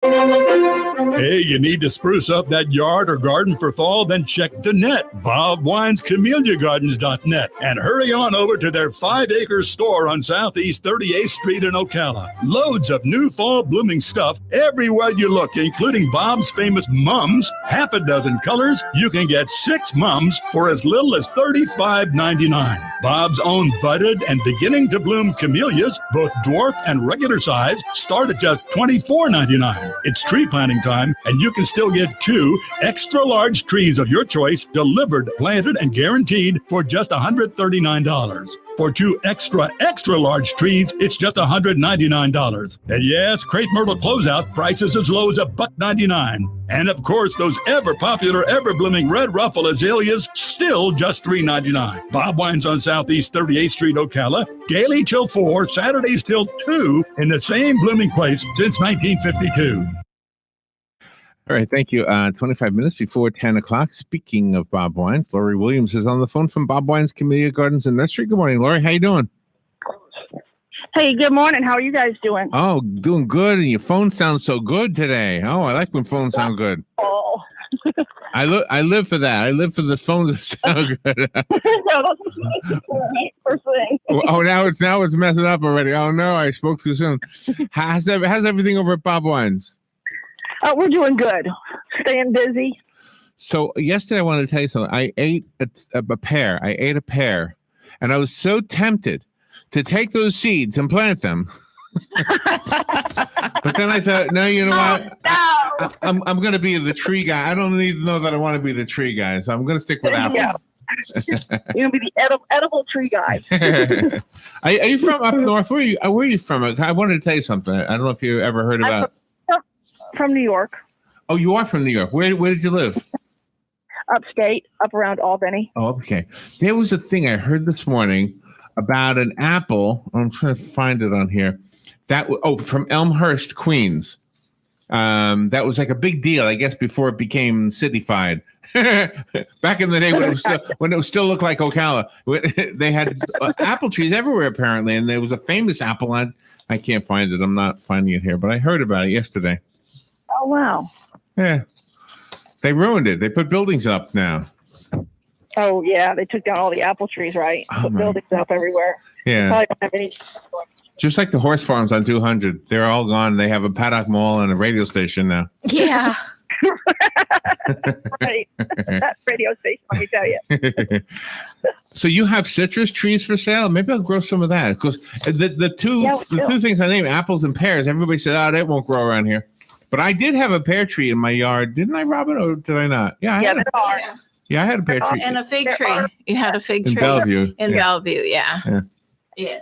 Hey, you need to spruce up that yard or garden for fall? Then check the net, Bob Wine's CameliaGardens.net, and hurry on over to their 5-acre store on Southeast 38th Street in Ocala. Loads of new fall blooming stuff everywhere you look, including Bob's famous mums, half a dozen colors. You can get 6 mums for as little as $35.99. Bob's own budded and beginning to bloom camellias, both dwarf and regular size, start at just $24.99. It's tree planting time, and you can still get 2 extra large trees of your choice delivered, planted, and guaranteed for just $139. For 2 extra large trees, it's just $199. And yes, Crepe Myrtle closeout prices as low as $1.99. And of course, those ever popular, ever blooming red ruffle azaleas, still just $3.99. Bob Wine's on Southeast 38th Street, Ocala, daily till 4, Saturdays till 2, in the same blooming place since 1952. All right, thank you. 25 minutes before 10 o'clock. Speaking of Bob Wines, Laurie Williams is on the phone from Bob Wines, Camelia Gardens and Nursery. Good morning, Laurie. How you doing? Hey, good morning. How are you guys doing? Oh, doing good. And your phone sounds so good today. Oh, I like when phones sound good. Oh. I live for that. I live for the phones that sound good. No, that's first thing. Oh, now it's messing up already. Oh no, I spoke too soon. How's everything over at Bob Wines? We're doing good. Staying busy. So yesterday I wanted to tell you something. I ate a pear. I ate a pear, and I was so tempted to take those seeds and plant them. But then I thought, no, you know what? No. I'm going to be the tree guy. I don't even know that I want to be the tree guy, so I'm going to stick with apples. Yeah. You're going to be the edible tree guy. Are you from up north? Where are you from? I wanted to tell you something. I don't know if you ever heard about. From New York. Oh, you are from New York. Where did you live? Upstate, up around Albany. Oh, okay. There was a thing I heard this morning about an apple. I'm trying to find it on here. From Elmhurst, Queens. That was like a big deal, I guess, before it became cityfied. Back in the day when it still looked like Ocala, they had apple trees everywhere apparently, and there was a famous apple on. I can't find it. I'm not finding it here, but I heard about it yesterday. Oh wow! Yeah, they ruined it. They put buildings up now. Oh yeah, they took down all the apple trees, right? Put buildings up everywhere. Yeah. Probably don't have any. Just like the horse farms on 200, they're all gone. They have a paddock mall and a radio station now. Yeah. Right. That radio station, let me tell you. So you have citrus trees for sale? Maybe I'll grow some of that. Because the two things I named, apples and pears, everybody said, oh, that won't grow around here. But I did have a pear tree in my yard. Didn't I, Robin, or did I not? Yeah, I had a pear tree. And a fig tree. You had a fig tree. In Bellevue. Bellevue, yeah.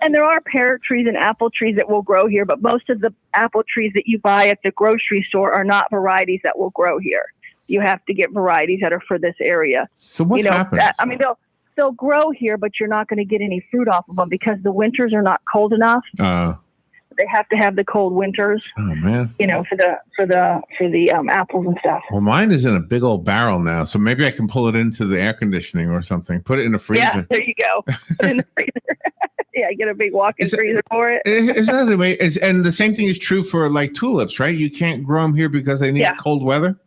And there are pear trees and apple trees that will grow here, but most of the apple trees that you buy at the grocery store are not varieties that will grow here. You have to get varieties that are for this area. So what happens? They'll grow here, but you're not going to get any fruit off of them because the winters are not cold enough. They have to have the cold winters. Oh man! For the apples and stuff. Well, mine is in a big old barrel now, so maybe I can pull it into the air conditioning or something. Put it in the freezer. Yeah, there you go. Put it in the freezer. Yeah, get a big walk-in freezer for it. Is that the way? And the same thing is true for like tulips, right? You can't grow them here because they need cold weather.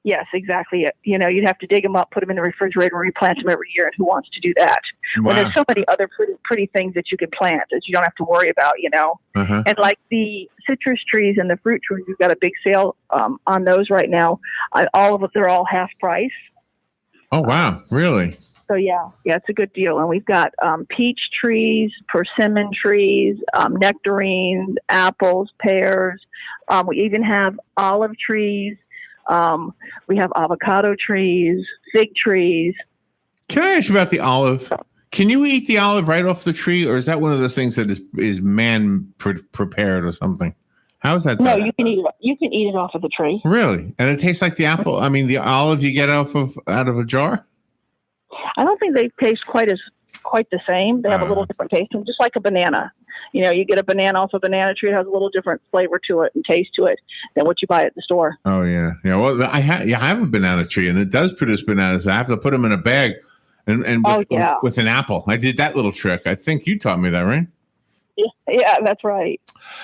Yes, exactly. You'd have to dig them up, put them in the refrigerator, and replant them every year. And who wants to do that? Wow. When there's so many other pretty things that you can plant that you don't have to worry about, Uh-huh. And like the citrus trees and the fruit trees, we've got a big sale on those right now. All of them, they're all half price. Oh, wow. Really? So, yeah, it's a good deal. And we've got peach trees, persimmon trees, nectarines, apples, pears. We even have olive trees. We have avocado trees, fig trees. Can I ask you about the olive? Can you eat the olive right off the tree, or is that one of those things that is man prepared or something? How is that done? No, you can eat it. You can eat it off of the tree. Really? And it tastes like the apple? I mean, the olive you get out of a jar? I don't think they taste quite the same. They have a little different taste, just like a banana. You get a banana off a banana tree. It has a little different flavor to it and taste to it than what you buy at the store. Oh, yeah. Yeah, well, I have a banana tree, and it does produce bananas. I have to put them in a bag and with an apple. I did that little trick. I think you taught me that, right? Yeah, that's right.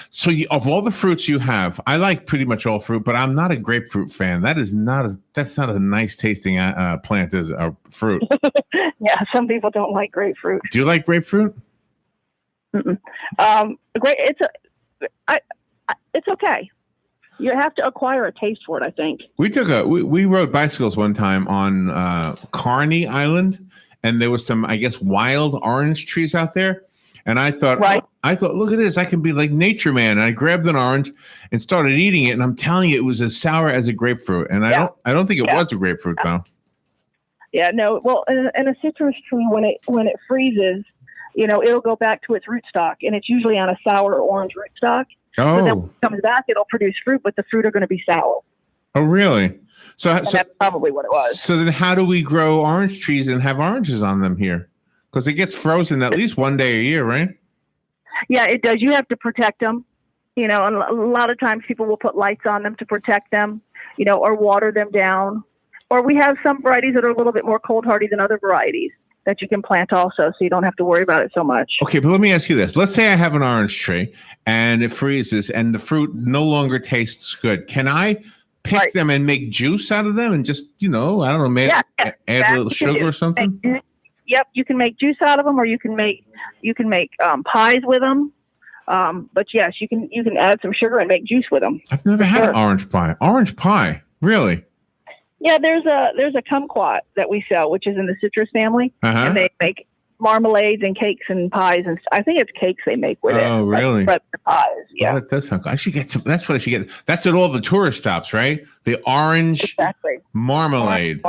So of all the fruits you have, I like pretty much all fruit, but I'm not a grapefruit fan. That's not a nice tasting plant as a fruit. Yeah, some people don't like grapefruit. Do you like grapefruit? It's okay. You have to acquire a taste for it, I think. We rode bicycles one time on Carney Island, and there was some, I guess, wild orange trees out there. And I thought, look at this, I can be like Nature Man. And I grabbed an orange and started eating it, and I'm telling you, it was as sour as a grapefruit. And I don't think it was a grapefruit though. Yeah, no. Well, and a citrus tree, when it freezes, it'll go back to its rootstock, and it's usually on a sour or orange rootstock. Oh. So then when it comes back, it'll produce fruit, but the fruit are going to be sour. Oh, really? So that's probably what it was. So then how do we grow orange trees and have oranges on them here? Because it gets frozen at least one day a year, right? Yeah, it does. You have to protect them. And a lot of times people will put lights on them to protect them, or water them down. Or we have some varieties that are a little bit more cold hardy than other varieties that you can plant also, so you don't have to worry about it so much. Okay, but let me ask you this. Let's say I have an orange tree and it freezes and the fruit no longer tastes good. Can I pick them and make juice out of them and just, I don't know, add a little sugar or something? Yep, you can make juice out of them, or you can make pies with them. But yes, you can add some sugar and make juice with them. I've never had orange pie. Orange pie, really? Yeah, there's a kumquat that we sell, which is in the citrus family, and they make marmalades and cakes and pies, and I think it's cakes they make with it. Oh, really? But pies, yeah. Oh, that does sound good. I should get some. That's what I should get. That's at all the tourist stops, right? The orange marmalade.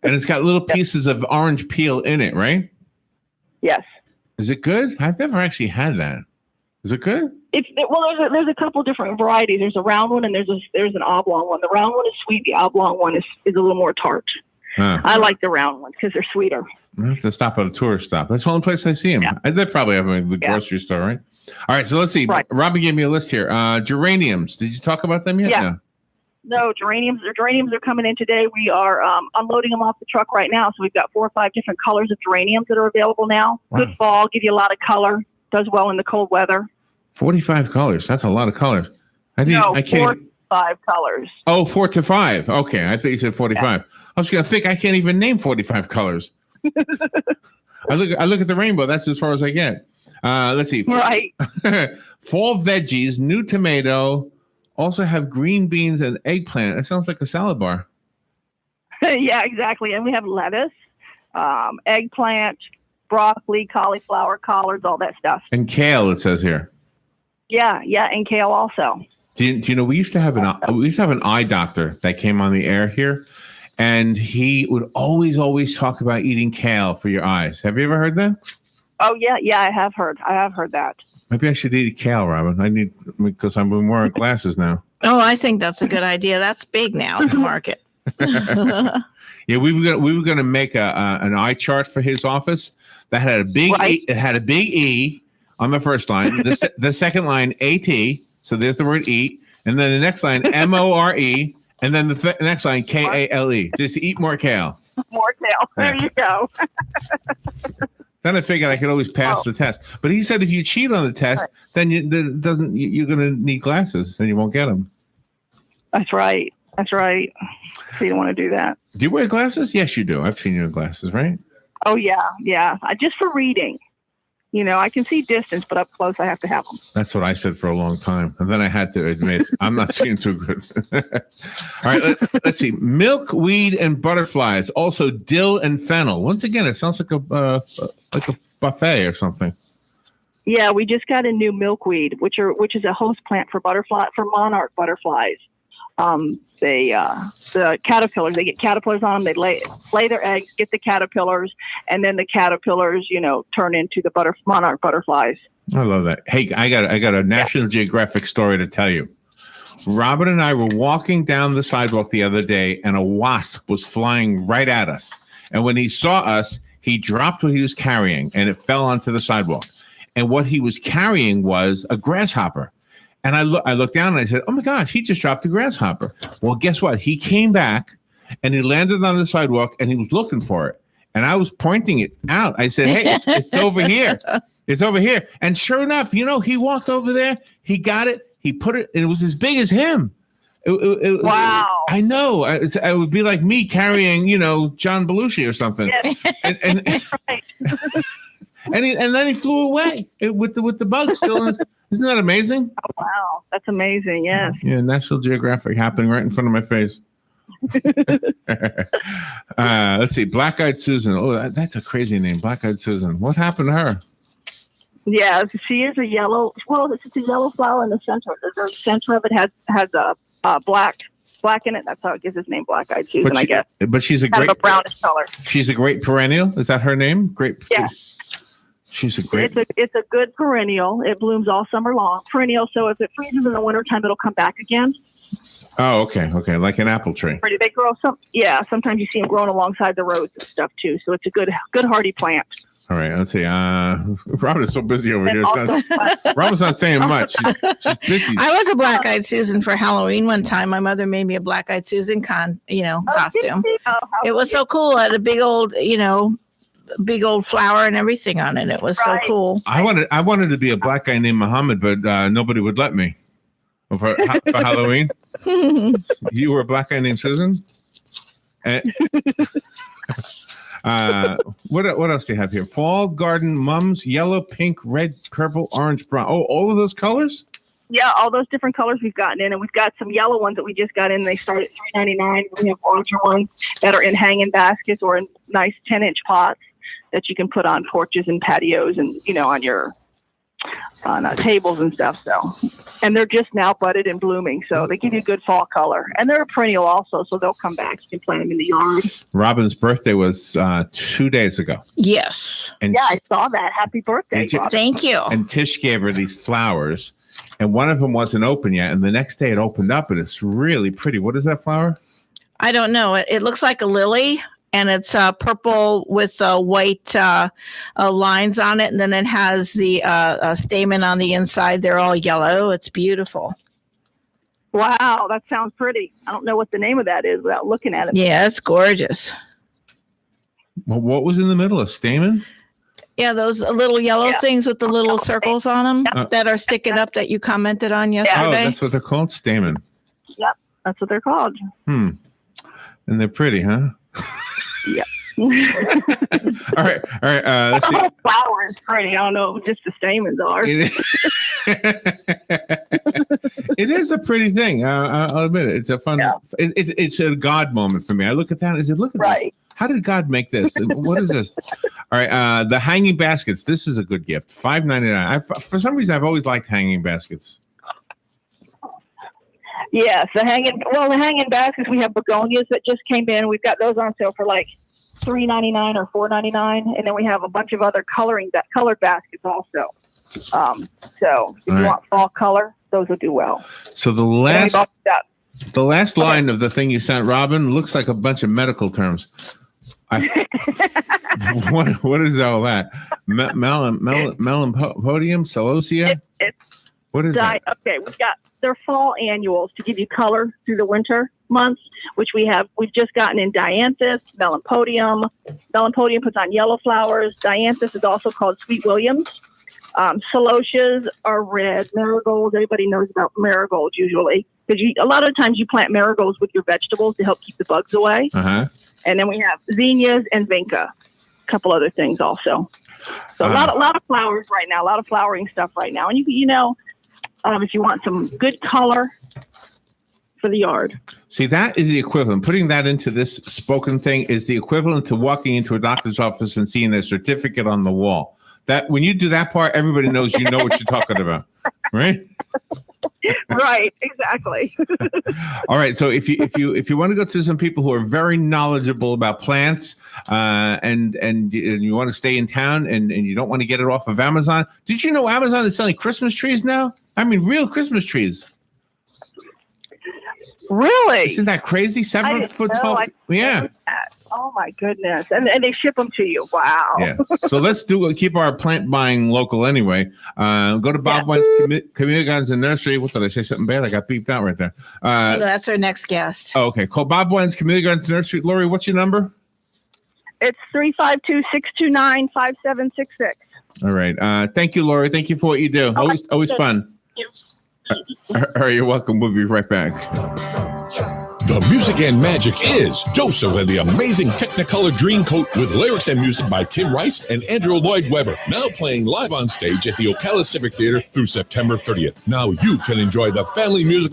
And it's got little pieces of orange peel in it, right? Yes. Is it good? I've never actually had that. Is it good? There's a couple different varieties. There's a round one and there's an oblong one. The round one is sweet. The oblong one is a little more tart. I like the round ones because they're sweeter. I have to stop at a tourist stop. That's the only place I see them. Yeah. They probably have them in the grocery store, right? All right, so let's see. Right. Robin gave me a list here. Geraniums. Did you talk about them yet? Yeah. No, geraniums are coming in today. We are unloading them off the truck right now. So we've got 4 or 5 different colors of geraniums that are available now. Wow. Good fall, give you a lot of color. Does well in the cold weather. 45 colors. That's a lot of colors. I can't. 4 to 5 colors. Oh, 4 to 5. Okay, I think you said 45. Yeah. I was going to think I can't even name 45 colors. I look at the rainbow. That's as far as I get. Let's see. Right. Fall veggies, new tomato. Also have green beans and eggplant. It sounds like a salad bar. Yeah, exactly. And we have lettuce, eggplant, broccoli, cauliflower, collards, all that stuff. And kale, it says here. Yeah, and kale also. Do you know we used to have an eye doctor that came on the air here, and he would always talk about eating kale for your eyes. Have you ever heard that? Oh yeah, I have heard that. Maybe I should eat kale, Robin. Because I'm wearing glasses now. Oh, I think that's a good idea. That's big now in the market. Yeah, we were gonna make an eye chart for his office that had a big E, it had a big E on the first line. The second line AT, so there's the word eat, and then the next line MORE, and then the next line KALE. Just eat more kale. More kale. There you go. Then I figured I could always pass the test. But he said if you cheat on the test, then you're going to need glasses and you won't get them. That's right. So you don't want to do that. Do you wear glasses? Yes, you do. I've seen you in glasses, right? Oh, yeah. Just for reading. I can see distance, but up close, I have to have them. That's what I said for a long time. And then I had to admit, I'm not seeing too good. All right, let's see. Milkweed and butterflies. Also dill and fennel. Once again, it sounds like a buffet or something. Yeah, we just got a new milkweed, which is a host plant for monarch butterflies. The caterpillars, they get caterpillars on them, they lay their eggs, get the caterpillars, and then the caterpillars, turn into the monarch butterflies. I love that. Hey, I got a National Geographic story to tell you. Robin and I were walking down the sidewalk the other day, and a wasp was flying right at us. And when he saw us, he dropped what he was carrying, and it fell onto the sidewalk. And what he was carrying was a grasshopper. And I looked down and I said, oh, my gosh, he just dropped a grasshopper. Well, guess what? He came back and he landed on the sidewalk and he was looking for it. And I was pointing it out. I said, hey, it's over here. It's over here. And sure enough, he walked over there. He got it. He put it. And it was as big as him. Wow. I know. It would be like me carrying, John Belushi or something. Yes. And Right. and then he flew away with the bug still. Isn't that amazing? Oh, wow. That's amazing. Yes. Yeah, National Geographic happening right in front of my face. Let's see. Black-Eyed Susan. Oh, that's a crazy name. Black-Eyed Susan. What happened to her? Yeah, she is a yellow. Well, it's a yellow flower in the center. The center of it has a black in it. That's how it gives its name, Black-Eyed Susan, I guess. But she's kind of a brownish color. She's a great perennial. Is that her name? Great. Yeah. She's a great. It's a good perennial. It blooms all summer long. Perennial. So if it freezes in the wintertime, it'll come back again. Oh, okay, like an apple tree. They grow sometimes you see them growing alongside the roads and stuff too. So it's a good hardy plant. All right, let's see. Robin is so busy over here. Robin's not saying much. She's busy. I was a Black-Eyed Susan for Halloween one time. My mother made me a Black-Eyed Susan costume. It was so cool. It had a big old flower and everything on it. It was so cool. I wanted to be a black guy named Muhammad, but nobody would let me for Halloween. You were a black guy named Susan. What else do you have here? Fall garden mums, yellow, pink, red, purple, orange, brown. Oh, all of those colors? Yeah, all those different colors we've gotten in, and we've got some yellow ones that we just got in. They start at $3.99. We have larger ones that are in hanging baskets or in nice 10-inch pots that you can put on porches and patios and on your tables and stuff. So, and they're just now budded and blooming, so they give you a good fall color. And they're a perennial also, so they'll come back. You can plant them in the yard. Robin's birthday was 2 days ago. Yes. And yeah, I saw that. Happy birthday, Robin. Thank you. And Tish gave her these flowers, and one of them wasn't open yet. And the next day it opened up, and it's really pretty. What is that flower? I don't know. It looks like a lily. And it's purple with white lines on it. And then it has the stamen on the inside. They're all yellow. It's beautiful. Wow, that sounds pretty. I don't know what the name of that is without looking at it. Yeah, it's gorgeous. Well, what was in the middle? A stamen? Yeah, those little yellow things with the little circles on them that are sticking up that you commented on yesterday. Oh, that's what they're called? Stamen. Yep, that's what they're called. And they're pretty, huh? Yeah. All right. Let's see. The whole flower is pretty. I don't know, just the stamens are. It is a pretty thing. I'll admit it. It's a fun. Yeah. It's a God moment for me. I look at that and I say, "Look at this. How did God make this? What is this?" All right. The hanging baskets. This is a good gift. $5.99. For some reason, I've always liked hanging baskets. Yes, the hanging baskets. We have begonias that just came in. We've got those on sale for like $3.99 or $4.99, and then we have a bunch of other colored baskets also. So if you want fall color, those will do well. So the last line of the thing you sent, Robin, looks like a bunch of medical terms. What is all that? Melanompodium, celosia? What is that? Okay, they're fall annuals to give you color through the winter months, which we've just gotten in dianthus, melanompodium. Melanompodium puts on yellow flowers. Dianthus is also called Sweet Williams. Celosias are red. Marigolds, everybody knows about marigolds usually. Because a lot of times you plant marigolds with your vegetables to help keep the bugs away. Uh-huh. And then we have zinnias and vinca. A couple other things also. So a lot of flowers right now, a lot of flowering stuff right now. And if you want some good color for the yard. See, that is the equivalent. Putting that into this spoken thing is the equivalent to walking into a doctor's office and seeing a certificate on the wall. That when you do that part, everybody knows you know what you're talking about, right? Right, exactly. All right. So if you want to go to some people who are very knowledgeable about plants, and you want to stay in town and you don't want to get it off of Amazon, did you know Amazon is selling Christmas trees now? I mean, real Christmas trees. Really? Isn't that crazy? 7 foot tall. Yeah. Oh my goodness! And they ship them to you. Wow. Yeah. So let's keep our plant buying local anyway. Go to Bob Wine's Camelia Gardens and Nursery. What did I say? Something bad? I got beeped out right there. That's our next guest. Oh, okay. Call Bob Wine's Camelia Gardens and Nursery. Laurie, what's your number? It's 352-629-5766. All right. Thank you, Laurie. Thank you for what you do. Always fun. All right, you're welcome. We'll be right back. The music and magic is Joseph and the Amazing Technicolor Dreamcoat with lyrics and music by Tim Rice and Andrew Lloyd Webber. Now playing live on stage at the Ocala Civic Theater through September 30th. Now you can enjoy the family music